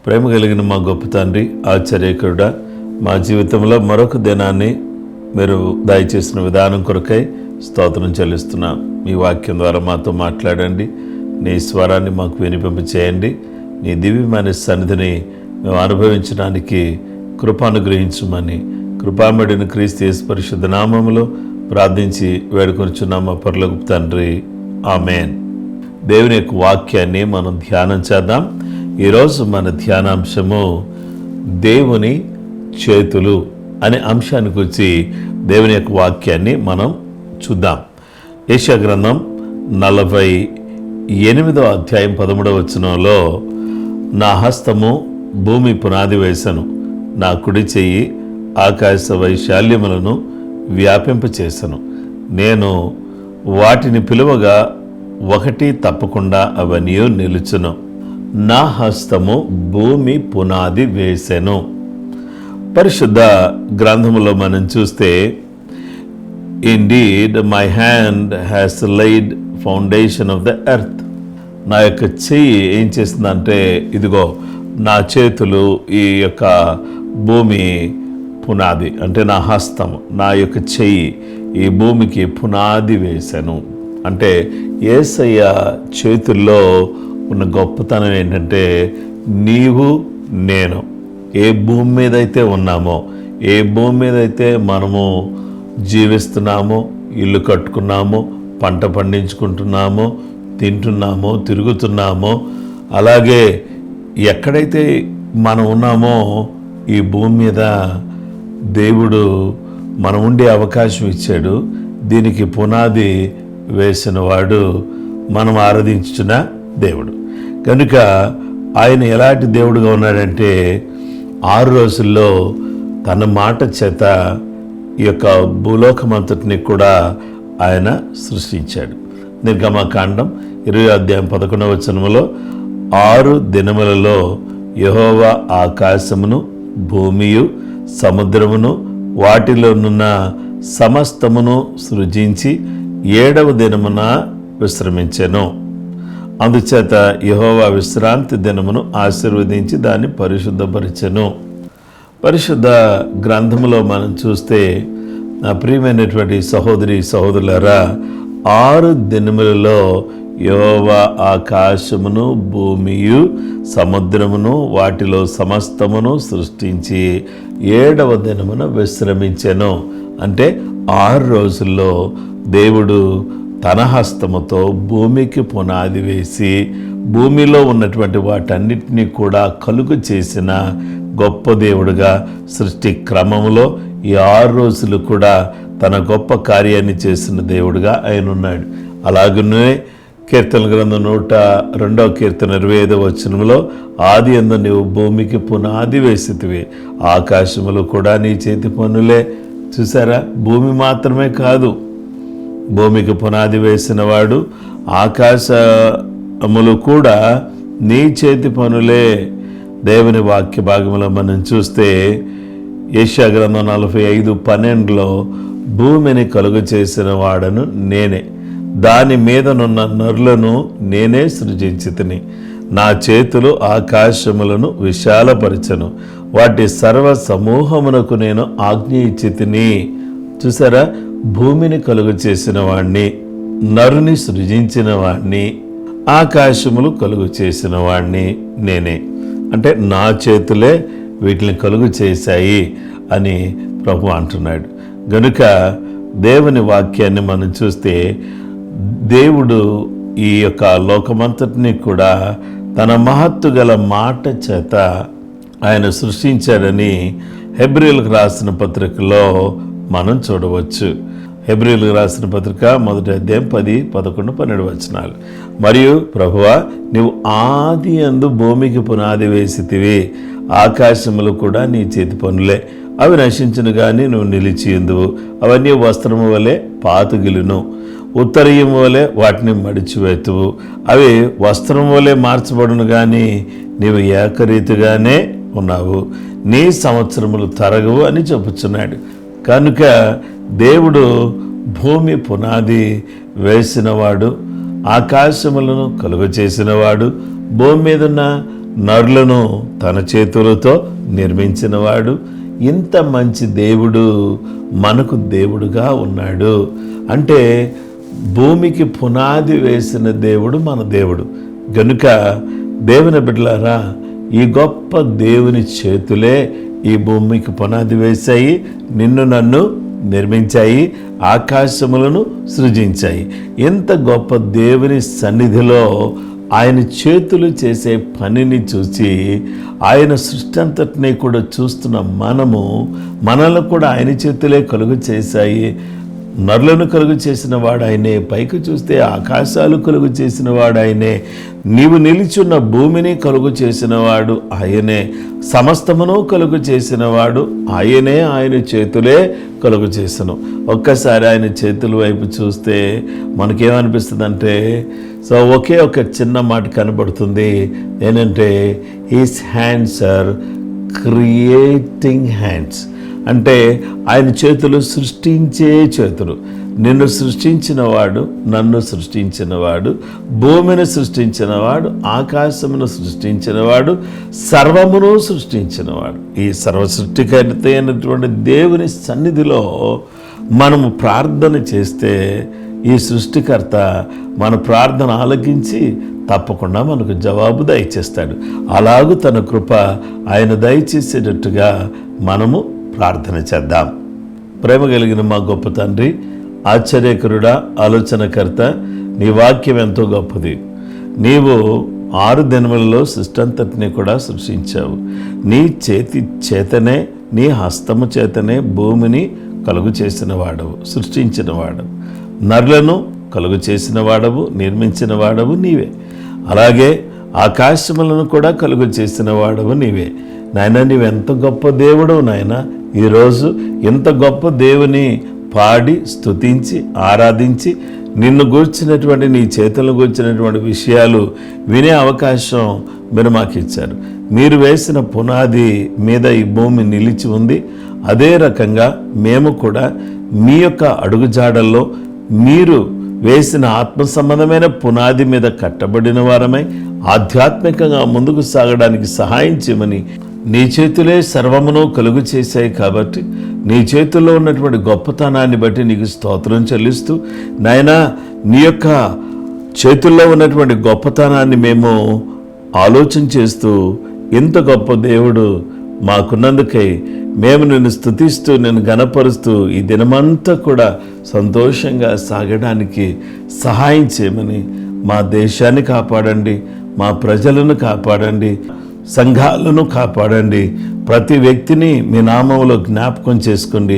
ప్రేమ కలిగిన మా గొప్ప తండ్రి, ఆశ్చర్యకరుడా, మా జీవితంలో మరొక దినాన్ని మీరు దయచేసిన విధానం కొరకై స్తోత్రం చెల్లిస్తున్నాం. మీ వాక్యం ద్వారా మాతో మాట్లాడండి, నీ స్వరాన్ని మాకు వినిపింప చేయండి. నీ దివ్యమైన సన్నిధిని మేము అనుభవించడానికి కృప అనుగ్రహించమని కృపామడిన క్రీస్తు యేసు పరిశుద్ధ నామములో ప్రార్థించి వేడుకొనుచున్నాం మా పరలోకపు తండ్రి, ఆమేన్. దేవుని యొక్క వాక్యాన్ని మనం ధ్యానం చేద్దాం. ఈరోజు మన ధ్యానాంశము దేవుని చేతులు అనే అంశానికి వచ్చి దేవుని యొక్క వాక్యాన్ని మనం చూద్దాం. యెషయా గ్రంథం 48వ అధ్యాయం 13వ వచనంలో, నా హస్తము భూమి పునాది వేసను, నా కుడి చెయ్యి ఆకాశ వైశాల్యములను వ్యాపింపచేసను, నేను వాటిని పిలువగా ఒకటి తప్పకుండా అవన్నీ నిలుచును, నా హస్తము భూమి పునాది వేసెను. పరిశుద్ధ గ్రంథములో మనం చూస్తే, indeed my hand has laid foundation of the earth. నా యొక్క చెయ్యి ఏం చేస్తుందంటే, ఇదిగో నా చేతులు ఈ యొక్క భూమి పునాది, అంటే నా హస్తము, నా యొక్క చెయ్యి ఈ భూమికి పునాది వేశాను. అంటే యేసయ్య చేతుల్లో ఉన్న గొప్పతనం ఏంటంటే, నీవు నేను ఏ భూమి మీద అయితే ఉన్నామో, ఏ భూమి మీద అయితే మనము జీవిస్తున్నామో, ఇల్లు కట్టుకున్నామో, పంట పండించుకుంటున్నామో, తింటున్నామో, తిరుగుతున్నామో, అలాగే ఎక్కడైతే మనం ఉన్నామో ఈ భూమి మీద దేవుడు మనం ఉండే అవకాశం ఇచ్చాడు. దీనికి పునాది వేసిన వాడు మనం ఆరాధించుచున్న దేవుడు. కనుక ఆయన ఎలాంటి దేవుడుగా ఉన్నాడంటే, 6 రోజుల్లో తన మాట చేత ఈ యొక్క భూలోకమంతటిని కూడా ఆయన సృష్టించాడు. నిర్గమకాండం 20వ అధ్యాయం 11వ వచనములో, 6 దినములలో యెహోవా ఆకాశమును భూమియు సముద్రమును వాటిలోనున్న సమస్తమును సృజించి 7వ దినమున విశ్రమించెను. అందుచేత యెహోవా విశ్రాంతి దినమును ఆశీర్వదించి దాన్ని పరిశుద్ధపరిచెను. పరిశుద్ధ గ్రంథములో మనం చూస్తే, నా ప్రియమైనటువంటి సహోదరి సహోదరులారా, 6 దినములలో యెహోవా ఆకాశమును భూమియు సముద్రమును వాటిలో సమస్తమును సృష్టించి 7వ దినమున విశ్రమించెను. అంటే 6 రోజుల్లో దేవుడు తన హస్తముతో భూమికి పునాది వేసి భూమిలో ఉన్నటువంటి వాటన్నిటినీ కూడా కలుగు చేసిన గొప్ప దేవుడుగా సృష్టి క్రమంలో ఈ 6 రోజులు కూడా తన గొప్ప కార్యాన్ని చేసిన దేవుడుగా ఆయన ఉన్నాడు. అలాగనే కీర్తన గ్రంథం 102వ కీర్తన 25వ వచనంలో, ఆది యందు నీవు భూమికి పునాది వేసితివి, ఆకాశములు కూడా నీ చేతి పనులే. చూసారా, భూమి మాత్రమే కాదు, భూమికి పునాది వేసిన వాడు, ఆకాశములు కూడా నీ చేతి పనులే. దేవుని వాక్య భాగంలో మనం చూస్తే, యెషయా గ్రంథం 45:12లో, భూమిని కలుగు చేసిన వాడను నేనే, దాని మీదనున్న నరులను నేనే సృజించితిని, నా చేతులు ఆకాశములను విశాలపరచను, వాటి సర్వ సమూహమునకు నేను ఆజ్ఞ ఇచ్చితిని. చూసారా, భూమిని కలుగు చేసిన వాణ్ణి, నరుని సృజించిన వాణ్ణి, ఆకాశములు కలుగు చేసిన వాణ్ణి నేనే. అంటే నా చేతులే వీటిని కలుగు చేశాయి అని ప్రభు అంటున్నాడు. గనుక దేవుని వాక్యాన్ని మనం చూస్తే, దేవుడు ఈ యొక్క లోకమంతటిని కూడా తన మహత్తు గల మాట చేత ఆయన సృష్టించాడని హెబ్రీయులకు రాసిన పత్రికలో మనం చూడవచ్చు. హెబ్రీయులకు రాసిన పత్రిక 1వ అధ్యాయం 10, 11, 12 వచనాలు. మరియు ప్రభువా, నీవు ఆది యందు భూమికి పునాది వేసితివి, ఆకాశములు కూడా నీ చేతి పనులే, అవి నశించును కానీ నువ్వు నిలిచి ఉందువు, అవన్నీ వస్త్రము వలె పాతుగిలును, ఉత్తరీయము వలె వాటిని మడిచివేతువు, అవి వస్త్రం వలె మార్చబడును కానీ నీవు ఏకరీతిగానే ఉన్నావు, నీ సంవత్సరములు తరగవు అని చెప్పుచున్నాడు. కనుక దేవుడు భూమి పునాది వేసినవాడు, ఆకాశములను కలుగ చేసినవాడు, భూమి మీద ఉన్న నరులను తన చేతులతో నిర్మించినవాడు. ఇంత మంచి దేవుడు మనకు దేవుడుగా ఉన్నాడు. అంటే భూమికి పునాది వేసిన దేవుడు మన దేవుడు గనుక దేవుని బిడ్డలారా, ఈ గొప్ప దేవుని చేతులే ఈ భూమికి పునాది వేశాయి, నిన్ను నన్ను నిర్మించాయి, ఆకాశములను సృజించాయి. ఇంత గొప్ప దేవుని సన్నిధిలో ఆయన చేతులు చేసే పనిని చూసి ఆయన సృష్టి అంతటినీ కూడా చూస్తున్న మనల్ని కూడా ఆయన చేతులే కలుగు చేశాయి. నరులను కలుగు చేసిన వాడు ఆయనే, పైకి చూస్తే ఆకాశాలు కలుగు చేసిన వాడు ఆయనే, నీవు నిలిచున్న భూమిని కలుగు చేసినవాడు ఆయనే, సమస్తమును కలుగు చేసినవాడు ఆయనే, ఆయన చేతులే కలుగు చేసను. ఒక్కసారి ఆయన చేతుల వైపు చూస్తే మనకేమనిపిస్తుంది అంటే, ఒకే ఒక చిన్న మాట కనబడుతుంది. ఏంటంటే his hands are creating hands. అంటే ఆయన చేతులు సృష్టించే చేతులు. నిన్ను సృష్టించినవాడు, నన్ను సృష్టించినవాడు, భూమిని సృష్టించినవాడు, ఆకాశమును సృష్టించినవాడు, సర్వమును సృష్టించినవాడు. ఈ సర్వ సృష్టికర్త అయినటువంటి దేవుని సన్నిధిలో మనము ప్రార్థన చేస్తే ఈ సృష్టికర్త మన ప్రార్థన ఆలకించి తప్పకుండా మనకు జవాబు దయచేస్తాడు. అలాగూ తన కృప ఆయన దయచేసేటట్టుగా మనము ప్రార్థన చేద్దాం. ప్రేమ కలిగిన మా గొప్ప తండ్రి, ఆశ్చర్యకరుడా, ఆలోచనకర్త, నీ వాక్యం ఎంతో గొప్పది. నీవు 6 దినములలో సృష్టి అంతటినీ కూడా సృష్టించావు. నీ చేతి చేతనే, నీ హస్తము చేతనే భూమిని కలుగు చేసిన వాడవు, సృష్టించిన వాడవు. నరులను కలుగు చేసిన వాడవు, నిర్మించిన వాడవు నీవే. అలాగే ఆకాశములను కూడా కలుగు చేసిన వాడవు నీవే. నాయన, నీవెంత గొప్ప దేవుడు నాయన. ఈరోజు ఇంత గొప్ప దేవుని పాడి స్తుతించి ఆరాధించి నిన్ను గూర్చినటువంటి, నీ చేతులను గూర్చినటువంటి విషయాలు వినే అవకాశం మీరు మాకు ఇచ్చారు. మీరు వేసిన పునాది మీద ఈ భూమి నిలిచి ఉంది. అదే రకంగా మేము కూడా మీ యొక్క అడుగుజాడల్లో మీరు వేసిన ఆత్మ సంబంధమైన పునాది మీద కట్టబడిన వారమై ఆధ్యాత్మికంగా ముందుకు సాగడానికి సహాయం చేయమని, నీ చేతులే సర్వమును కలుగు చేశాయి కాబట్టి నీ చేతుల్లో ఉన్నటువంటి గొప్పతనాన్ని బట్టి నీకు స్తోత్రం చెల్లిస్తూ, నాయనా, నీ యొక్క చేతుల్లో ఉన్నటువంటి గొప్పతనాన్ని మేము ఆలోచన చేస్తూ, ఇంత గొప్ప దేవుడు మాకున్నందుకై మేము నిన్ను స్తుతిస్తూ, నిన్ను ఘనపరుస్తూ ఈ దినమంతా కూడా సంతోషంగా సాగడానికి సహాయం చేయమని, మా దేశాన్ని కాపాడండి, మా ప్రజలను కాపాడండి, సంఘాలను కాపాడండి. ప్రతి వ్యక్తిని మీ నామములో జ్ఞాపకం చేసుకోండి.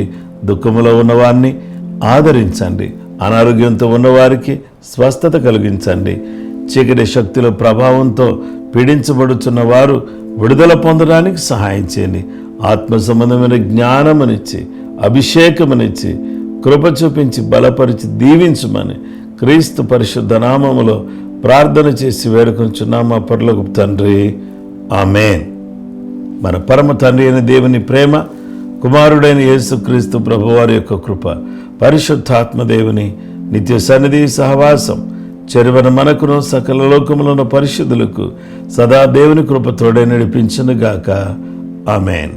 దుఃఖములో ఉన్నవారిని ఆదరించండి. అనారోగ్యంతో ఉన్నవారికి స్వస్థత కలిగించండి. చీకటి శక్తుల ప్రభావంతో పీడించబడుతున్న వారు విడుదల పొందడానికి సహాయం చేయండి. ఆత్మ సంబంధమైన జ్ఞానమునిచ్చి, అభిషేకమునిచ్చి, కృప చూపించి, బలపరిచి దీవించమని క్రీస్తు పరిశుద్ధ నామములో ప్రార్థన చేసి వేడుకొంచున్నాం మా పరలోకపు తండ్రి. ఆమేన్. మన పరమ తండ్రి అయిన దేవుని ప్రేమ, కుమారుడైన యేసుక్రీస్తు ప్రభువారి యొక్క కృప, పరిశుద్ధాత్మ దేవుని నిత్య సన్నిధి సహవాసం చెరువన మనకును సకల లోకములను పరిశుద్ధులకు సదా దేవుని కృప తోడే నడిపించునుగాక. ఆమేన్.